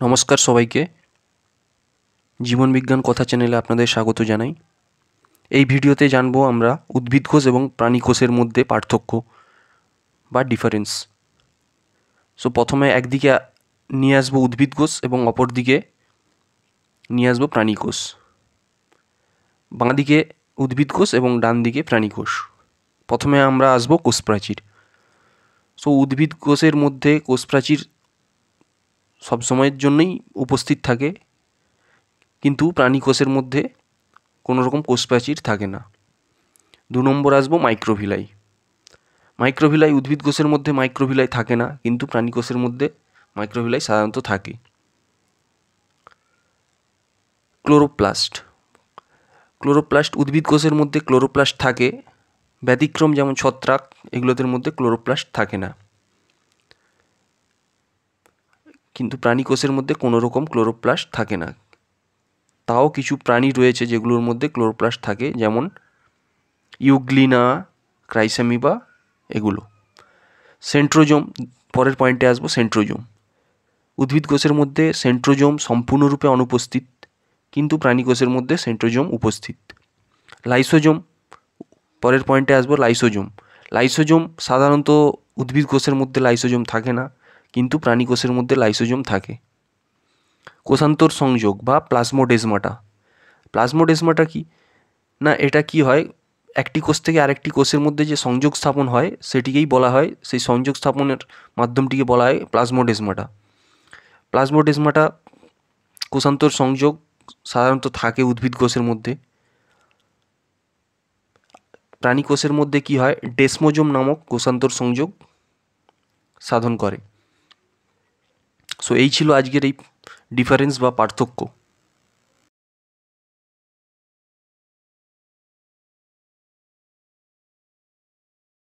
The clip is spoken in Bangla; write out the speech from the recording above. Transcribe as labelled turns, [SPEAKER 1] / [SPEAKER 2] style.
[SPEAKER 1] নমস্কার সবাইকে। জীবন বিজ্ঞান কথা চ্যানেলে আপনাদের স্বাগত জানাই। এই ভিডিওতে জানবো আমরা উদ্ভিদ কোষ এবং প্রাণী কোষের মধ্যে পার্থক্য বা ডিফারেন্স। প্রথমে একদিকে নিয়ে আসবো উদ্ভিদ কোষ এবং অপর দিকে নিয়ে আসবো প্রাণী কোষ। বাঁ দিকে উদ্ভিদ কোষ এবং ডান দিকে প্রাণী কোষ। প্রথমে আমরা আসবো কোষ প্রাচীর। উদ্ভিদ কোষের মধ্যে কোষ প্রাচীর সবসময়ের জন্যই উপস্থিত থাকে, কিন্তু প্রাণী কোষের মধ্যে কোনো রকম কোষ প্রাচীর থাকে না। 2 নম্বর আসবো মাইক্রোভিলাই। মাইক্রোভিলাই উদ্ভিদ কোষের মধ্যে মাইক্রোভিলাই থাকে না, কিন্তু প্রাণী কোষের মধ্যে মাইক্রোভিলাই সাধারণত থাকে। ক্লোরোপ্লাস্ট। ক্লোরোপ্লাস্ট উদ্ভিদ কোষের মধ্যে ক্লোরোপ্লাস্ট থাকে, ব্যতিক্রম যেমন ছত্রাক, এগুলোদের মধ্যে ক্লোরোপ্লাস্ট থাকে না। কিন্তু প্রাণী কোষের মধ্যে কোনো রকম ক্লোরোপ্লাস্ট থাকে না। তাও কিছু প্রাণী রয়েছে যেগুলোর মধ্যে ক্লোরোপ্লাস্ট থাকে, যেমন ইউগ্লিনা, ক্রাইসামিবা, এগুলো। সেন্ট্রোজোম, পরের পয়েন্টে আসবো সেন্ট্রোজোম। উদ্ভিদ কোষের মধ্যে সেন্ট্রোজোম সম্পূর্ণরূপে অনুপস্থিত, কিন্তু প্রাণী কোষের মধ্যে সেন্ট্রোজোম উপস্থিত। লাইসোজোম, পরের পয়েন্টে আসবো লাইসোজোম। লাইসোজোম সাধারণত উদ্ভিদ কোষের মধ্যে লাইসোজোম থাকে না, কিন্তু প্রাণী কোষের মধ্যে লাইসোজোম থাকে। কোষান্তর সংযোগ বা প্লাজমোডেজমাটা। প্লাজমোডেজমাটা কি না, এটা কি হয়, একটি কোষ থেকে আরেকটি কোষের মধ্যে যে সংযোগ স্থাপন হয় সেটিকেই বলা হয়, সেই সংযোগ স্থাপনের মাধ্যমটিকে বলা হয় প্লাজমোডেজমাটা। প্লাজমোডেজমাটা কোষান্তর সংযোগ সাধারণত থাকে উদ্ভিদ কোষের মধ্যে। প্রাণী কোষের মধ্যে কি হয়, ডেসমোজোম নামক কোষান্তর সংযোগ সাধন করে। এই ছিল আজকের এই ডিফারেন্স বা পার্থক্য।